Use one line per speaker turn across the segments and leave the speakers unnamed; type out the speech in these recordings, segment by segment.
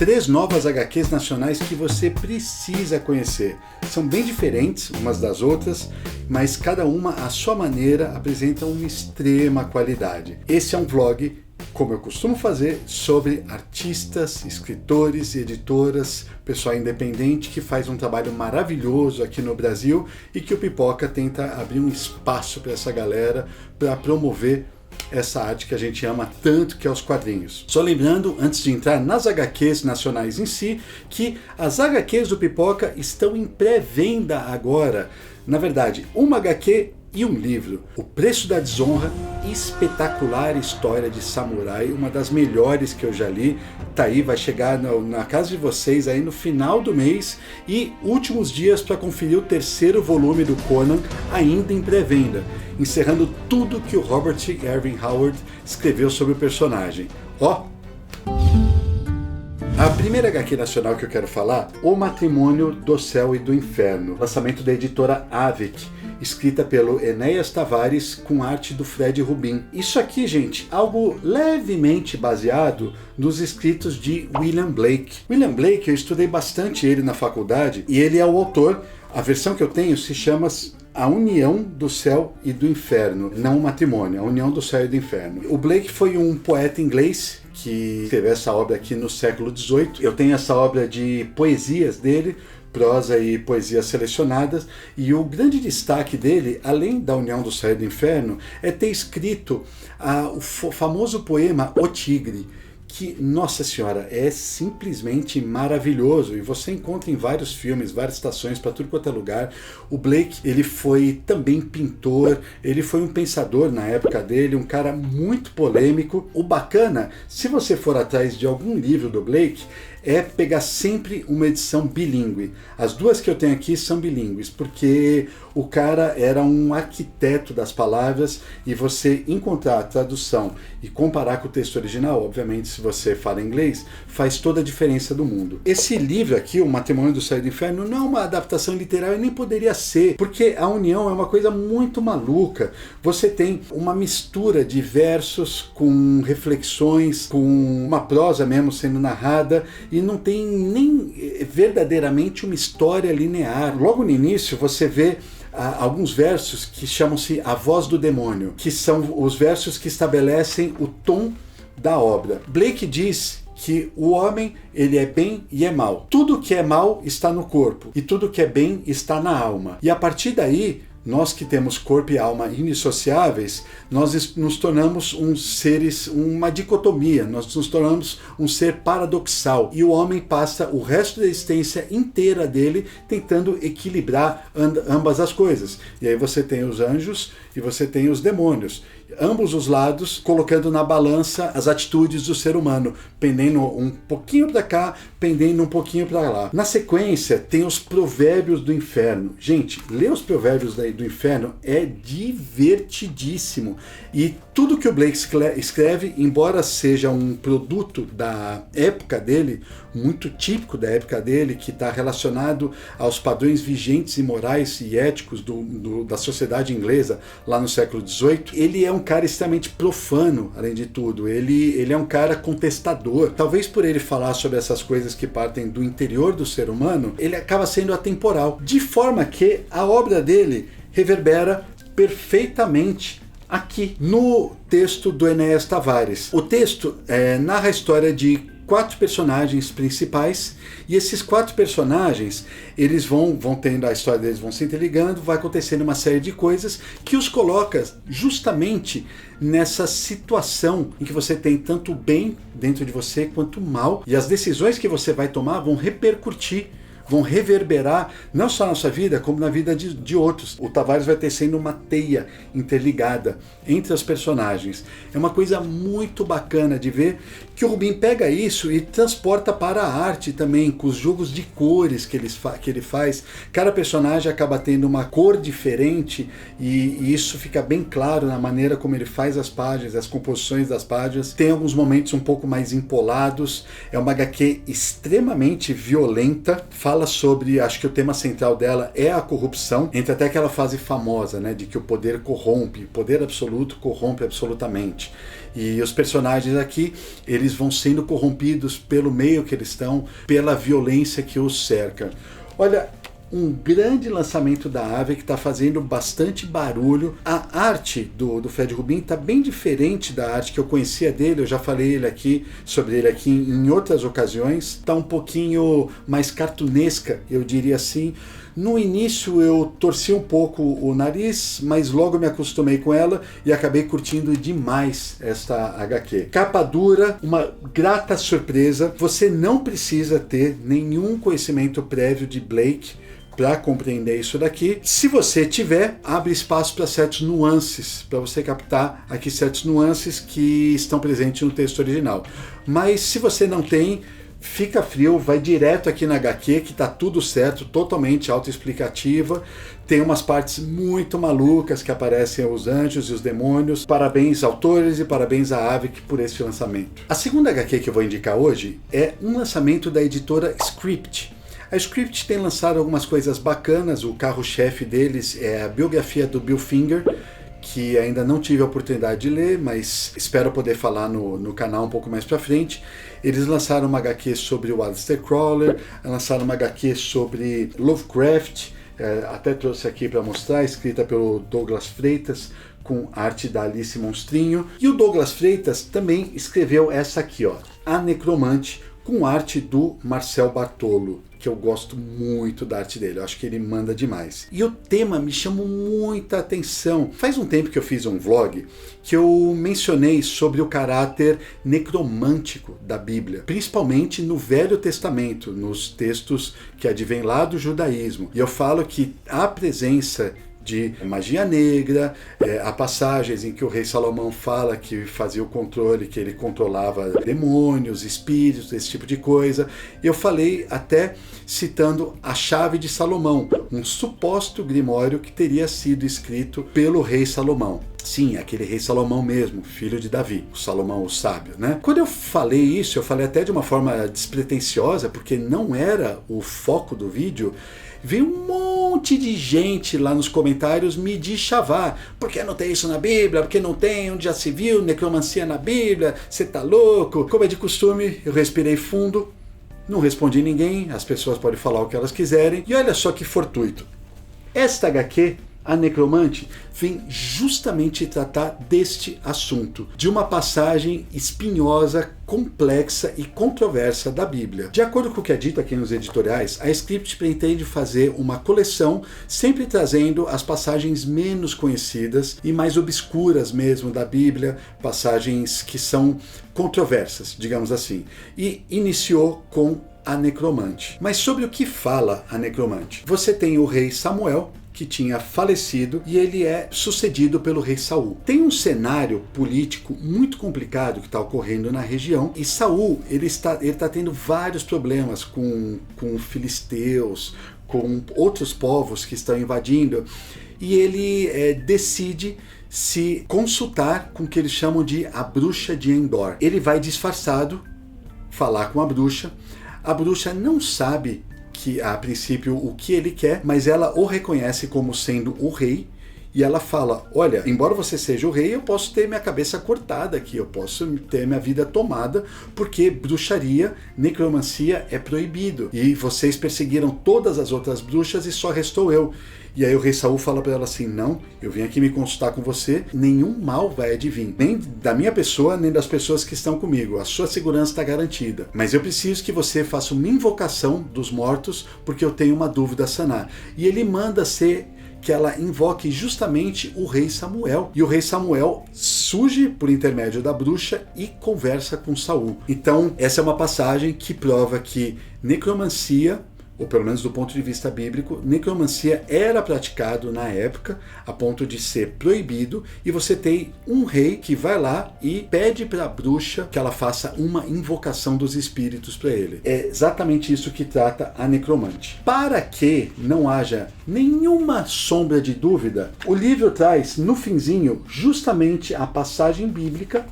3 novas HQs nacionais que você precisa conhecer. São bem diferentes umas das outras, mas cada uma, à sua maneira, apresenta uma extrema qualidade. Esse é um vlog, como eu costumo fazer, sobre artistas, escritores, editoras, pessoal independente que faz um trabalho maravilhoso aqui no Brasil e que o Pipoca tenta abrir um espaço para essa galera, para promover essa arte que a gente ama tanto, que é os quadrinhos. Só lembrando, antes de entrar nas HQs nacionais em si, que as HQs do Pipoca estão em pré-venda agora. Na verdade, uma HQ e um livro. O Preço da Desonra, espetacular história de samurai, uma das melhores que eu já li. Tá aí, vai chegar na casa de vocês aí no final do mês, e últimos dias para conferir o 3º volume do Conan, ainda em pré-venda, encerrando tudo que o Robert Irving Howard escreveu sobre o personagem. Ó! A primeira HQ nacional que eu quero falar, O Matrimônio do Céu e do Inferno, lançamento da editora Avik, escrita pelo Enéas Tavares, com arte do Fred Rubin. Isso aqui, gente, algo levemente baseado nos escritos de William Blake. William Blake, eu estudei bastante ele na faculdade, e ele é o autor. A versão que eu tenho se chama A União do Céu e do Inferno, não o Matrimônio, A União do Céu e do Inferno. O Blake foi um poeta inglês que escreveu essa obra aqui no século XVIII. Eu tenho essa obra de poesias dele, prosa e poesias selecionadas, e o grande destaque dele, além da União do Céu e do Inferno, é ter escrito o famoso poema O Tigre, que, nossa senhora, é simplesmente maravilhoso, e você encontra em vários filmes, várias estações, para tudo quanto é lugar. O Blake, ele foi também pintor, ele foi um pensador na época dele, um cara muito polêmico. O bacana, se você for atrás de algum livro do Blake, é pegar sempre uma edição bilíngue. As duas que eu tenho aqui são bilíngues, porque o cara era um arquiteto das palavras, e você encontrar a tradução e comparar com o texto original, obviamente, se você fala inglês, faz toda a diferença do mundo. Esse livro aqui, O Matrimônio do Céu e do Inferno, não é uma adaptação literal, e nem poderia ser, porque a união é uma coisa muito maluca. Você tem uma mistura de versos com reflexões, com uma prosa mesmo sendo narrada, e não tem nem verdadeiramente uma história linear. Logo no início você vê alguns versos que chamam-se A Voz do Demônio, que são os versos que estabelecem o tom da obra. Blake diz que o homem, ele é bem e é mal. Tudo que é mal está no corpo, e tudo que é bem está na alma. E a partir daí, nós que temos corpo e alma indissociáveis, nós nos tornamos uns seres, uma dicotomia, nós nos tornamos um ser paradoxal, e o homem passa o resto da existência inteira dele tentando equilibrar ambas as coisas. E aí você tem os anjos e você tem os demônios, ambos os lados colocando na balança as atitudes do ser humano, pendendo um pouquinho para cá, pendendo um pouquinho para lá. Na sequência tem os provérbios do inferno. Gente, ler os provérbios do inferno é divertidíssimo, e tudo que o Blake escreve, embora seja um produto da época dele, muito típico da época dele, que está relacionado aos padrões vigentes e morais e éticos da sociedade inglesa lá no século XVIII, ele é um cara extremamente profano, além de tudo. Ele é um cara contestador. Talvez por ele falar sobre essas coisas que partem do interior do ser humano, ele acaba sendo atemporal, de forma que a obra dele reverbera perfeitamente aqui no texto do Enéas Tavares. O texto narra a história de 4 personagens principais, e esses 4 personagens, eles vão tendo a história deles, vão se interligando, vai acontecendo uma série de coisas que os coloca justamente nessa situação em que você tem tanto bem dentro de você quanto o mal, e as decisões que você vai tomar vão repercutir, vão reverberar não só na sua vida, como na vida de outros. O Tavares vai tecendo uma teia interligada entre os personagens. É uma coisa muito bacana de ver, que o Rubin pega isso e transporta para a arte também, com os jogos de cores que ele faz. Cada personagem acaba tendo uma cor diferente, e isso fica bem claro na maneira como ele faz as páginas, as composições das páginas. Tem alguns momentos um pouco mais empolados. É uma HQ extremamente violenta, fala sobre, acho que o tema central dela é a corrupção, entra até aquela fase famosa, né, de que o poder corrompe, o poder absoluto corrompe absolutamente. E os personagens aqui, eles vão sendo corrompidos pelo meio que eles estão, pela violência que os cerca. Olha, um grande lançamento da Ave que está fazendo bastante barulho. A arte do Fred Rubin está bem diferente da arte que eu conhecia dele. Eu já falei sobre ele aqui em outras ocasiões. Está um pouquinho mais cartunesca, eu diria assim. No início eu torci um pouco o nariz, mas logo me acostumei com ela e acabei curtindo demais esta HQ. Capa dura, uma grata surpresa. Você não precisa ter nenhum conhecimento prévio de Blake para compreender isso daqui. Se você tiver, abre espaço para certos nuances, para você captar aqui certos nuances que estão presentes no texto original. Mas se você não tem, fica frio, vai direto aqui na HQ que tá tudo certo, totalmente autoexplicativa. Tem umas partes muito malucas que aparecem os anjos e os demônios. Parabéns autores e parabéns à Avik por esse lançamento. A segunda HQ que eu vou indicar hoje é um lançamento da editora Script. A Script tem lançado algumas coisas bacanas. O carro-chefe deles é a biografia do Bill Finger, que ainda não tive a oportunidade de ler, mas espero poder falar no canal um pouco mais pra frente. Eles lançaram uma HQ sobre o Aleister Crowley, lançaram uma HQ sobre Lovecraft, até trouxe aqui para mostrar, escrita pelo Douglas Freitas, com arte da Alice Monstrinho. E o Douglas Freitas também escreveu essa aqui, ó, A Necromante, com arte do Marcel Bartolo, que eu gosto muito da arte dele, eu acho que ele manda demais. E o tema me chamou muita atenção. Faz um tempo que eu fiz um vlog que eu mencionei sobre o caráter necromântico da Bíblia, principalmente no Velho Testamento, nos textos que advêm lá do judaísmo. E eu falo que a presença de magia negra, há passagens em que o rei Salomão fala que fazia o controle, que ele controlava demônios, espíritos, esse tipo de coisa. Eu falei até citando a Chave de Salomão, um suposto grimório que teria sido escrito pelo rei Salomão. Sim, aquele rei Salomão mesmo, filho de Davi, o Salomão o sábio, né? Quando eu falei isso, eu falei até de uma forma despretensiosa, porque não era o foco do vídeo. Veio um monte de gente lá nos comentários me deschavar. Por que não tem isso na Bíblia? Por que não tem? Onde já se viu necromancia na Bíblia? Você tá louco? Como é de costume, eu respirei fundo, não respondi ninguém, as pessoas podem falar o que elas quiserem. E olha só que fortuito. Esta HQ, A Necromante, vem justamente tratar deste assunto, de uma passagem espinhosa, complexa e controversa da Bíblia. De acordo com o que é dito aqui nos editoriais, a Script pretende fazer uma coleção, sempre trazendo as passagens menos conhecidas e mais obscuras mesmo da Bíblia, passagens que são controversas, digamos assim. E iniciou com A Necromante. Mas sobre o que fala A Necromante? Você tem o rei Samuel, que tinha falecido, e ele é sucedido pelo rei Saul. Tem um cenário político muito complicado que está ocorrendo na região, e Saul ele está tendo vários problemas com filisteus, com outros povos que estão invadindo, e ele decide se consultar com o que eles chamam de a bruxa de Endor. Ele vai disfarçado falar com a bruxa não sabe que a princípio o que ele quer, mas ela o reconhece como sendo o rei, e ela fala, olha, embora você seja o rei, eu posso ter minha cabeça cortada aqui, eu posso ter minha vida tomada, porque bruxaria, necromancia é proibido, e vocês perseguiram todas as outras bruxas e só restou eu. E aí o rei Saul fala para ela assim, não, eu vim aqui me consultar com você, nenhum mal vai advir, nem da minha pessoa, nem das pessoas que estão comigo, a sua segurança está garantida, mas eu preciso que você faça uma invocação dos mortos, porque eu tenho uma dúvida a sanar. E ele manda que ela invoque justamente o rei Samuel, e o rei Samuel surge por intermédio da bruxa e conversa com Saul. Então essa é uma passagem que prova que necromancia, ou pelo menos do ponto de vista bíblico, necromancia era praticado na época, a ponto de ser proibido, e você tem um rei que vai lá e pede para a bruxa que ela faça uma invocação dos espíritos para ele. É exatamente isso que trata A Necromante. Para que não haja nenhuma sombra de dúvida, o livro traz no finzinho justamente a passagem bíblica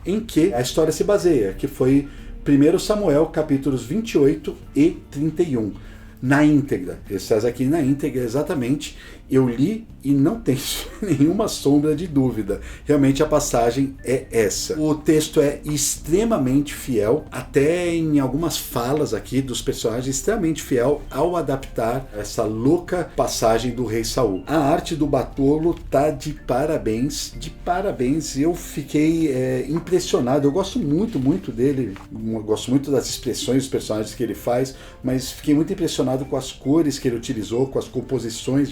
em que a história se baseia, que foi 1 Samuel capítulos 28 e 31. Na íntegra, ele traz aqui na íntegra exatamente, Eu li e não tem nenhuma sombra de dúvida. Realmente a passagem é essa. O texto é extremamente fiel, até em algumas falas aqui dos personagens, extremamente fiel ao adaptar essa louca passagem do rei Saul. A arte do Bartolo tá de parabéns, de parabéns. Eu fiquei impressionado. Eu gosto muito dele, eu gosto muito das expressões dos personagens que ele faz, mas fiquei muito impressionado com as cores que ele utilizou, com as composições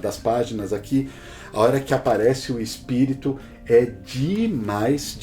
das páginas aqui. A hora que aparece o espírito é demais.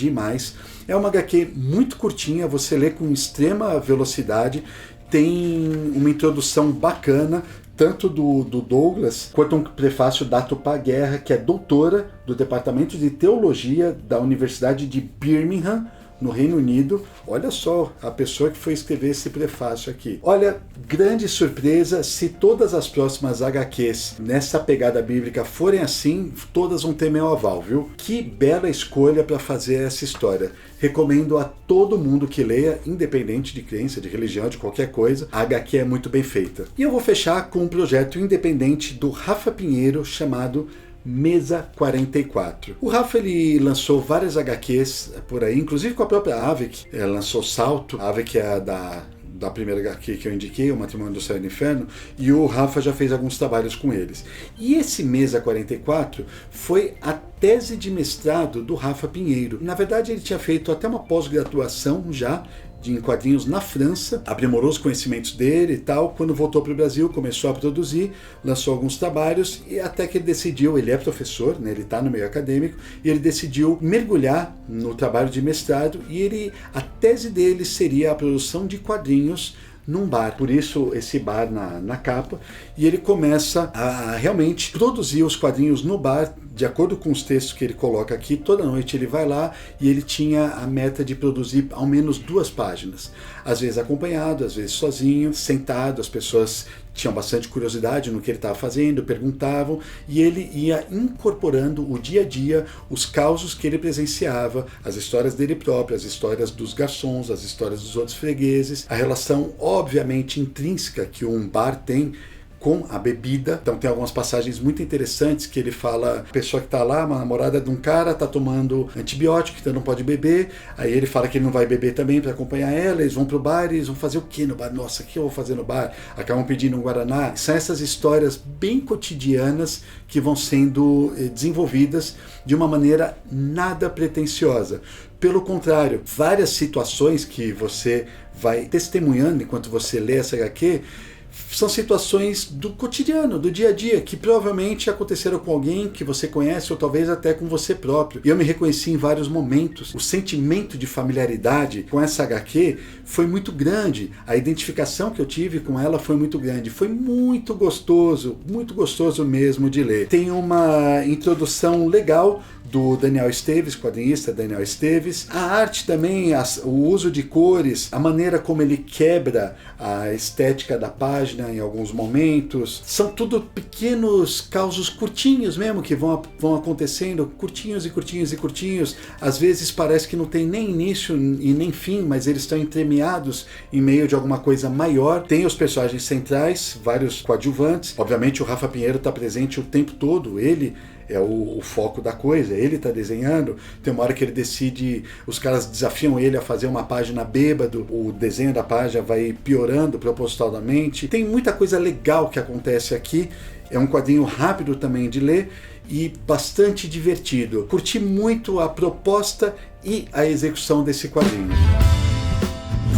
É uma HQ muito curtinha, você lê com extrema velocidade, tem uma introdução bacana, tanto do Douglas, quanto um prefácio da Tupá Guerra, que é doutora do Departamento de Teologia da Universidade de Birmingham, no Reino Unido. Olha só a pessoa que foi escrever esse prefácio aqui. Olha, grande surpresa, se todas as próximas HQs nessa pegada bíblica forem assim, todas vão ter meu aval, viu? Que bela escolha para fazer essa história. Recomendo a todo mundo que leia, independente de crença, de religião, de qualquer coisa. A HQ é muito bem feita. E eu vou fechar com um projeto independente do Rafa Pinheiro chamado Mesa 44. O Rafa ele lançou várias HQs por aí, inclusive com a própria Avik, lançou Salto. A Avik é da primeira HQ que eu indiquei, O Matrimônio do Céu e do Inferno, e o Rafa já fez alguns trabalhos com eles. E esse Mesa 44 foi a tese de mestrado do Rafa Pinheiro. Na verdade, ele tinha feito até uma pós-graduação já em quadrinhos na França, aprimorou os conhecimentos dele e tal. Quando voltou para o Brasil, começou a produzir, lançou alguns trabalhos, e até que ele decidiu, ele é professor, né, ele está no meio acadêmico, e ele decidiu mergulhar no trabalho de mestrado, e a tese dele seria a produção de quadrinhos num bar, por isso esse bar na capa, e ele começa a realmente produzir os quadrinhos no bar, de acordo com os textos que ele coloca aqui. Toda noite ele vai lá e ele tinha a meta de produzir ao menos 2 páginas, às vezes acompanhado, às vezes sozinho, sentado. As pessoas tinham bastante curiosidade no que ele estava fazendo, perguntavam, e ele ia incorporando o dia a dia, os causos que ele presenciava, as histórias dele próprio, as histórias dos garçons, as histórias dos outros fregueses, a relação obviamente intrínseca que um bar tem com a bebida. Então tem algumas passagens muito interessantes que ele fala, a pessoa que está lá, uma namorada de um cara, está tomando antibiótico, então não pode beber, aí ele fala que ele não vai beber também para acompanhar ela, eles vão pro bar, e eles vão fazer o que no bar? Nossa, o que eu vou fazer no bar? Acabam pedindo um Guaraná. São essas histórias bem cotidianas que vão sendo desenvolvidas de uma maneira nada pretensiosa. Pelo contrário, várias situações que você vai testemunhando enquanto você lê essa HQ, são situações do cotidiano, do dia a dia, que provavelmente aconteceram com alguém que você conhece, ou talvez até com você próprio. E eu me reconheci em vários momentos. O sentimento de familiaridade com essa HQ foi muito grande. A identificação que eu tive com ela foi muito grande. Foi muito gostoso mesmo de ler. Tem uma introdução legal do Daniel Esteves, quadrinista Daniel Esteves. A arte também, o uso de cores, a maneira como ele quebra a estética da página em alguns momentos, são tudo pequenos causos curtinhos mesmo, que vão acontecendo, curtinhos. Às vezes parece que não tem nem início e nem fim, mas eles estão entremeados em meio de alguma coisa maior. Tem os personagens centrais, vários coadjuvantes. Obviamente o Rafa Pinheiro está presente o tempo todo, ele é o foco da coisa, ele está desenhando. Tem uma hora que ele decide, os caras desafiam ele a fazer uma página bêbado, o desenho da página vai piorando propositalmente. Tem muita coisa legal que acontece aqui. É um quadrinho rápido também de ler e bastante divertido. Curti muito a proposta e a execução desse quadrinho.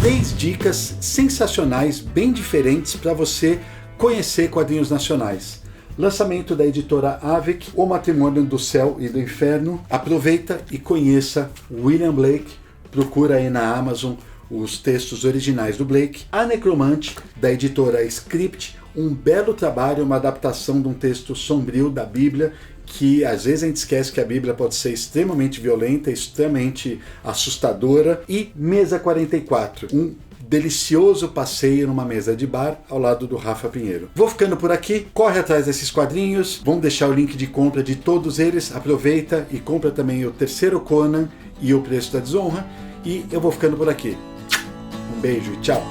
3 dicas sensacionais, bem diferentes para você conhecer quadrinhos nacionais. Lançamento da editora Avik, O Matrimônio do Céu e do Inferno. Aproveita e conheça William Blake. Procura aí na Amazon os textos originais do Blake. A Necromante, da editora Script. Um belo trabalho, uma adaptação de um texto sombrio da Bíblia, que às vezes a gente esquece que a Bíblia pode ser extremamente violenta, extremamente assustadora. E Mesa 44, um delicioso passeio numa mesa de bar ao lado do Rafa Pinheiro. Vou ficando por aqui, corre atrás desses quadrinhos, vamos deixar o link de compra de todos eles, aproveita e compra também o terceiro Conan e o Preço da Desonra, e eu vou ficando por aqui. Um beijo e tchau!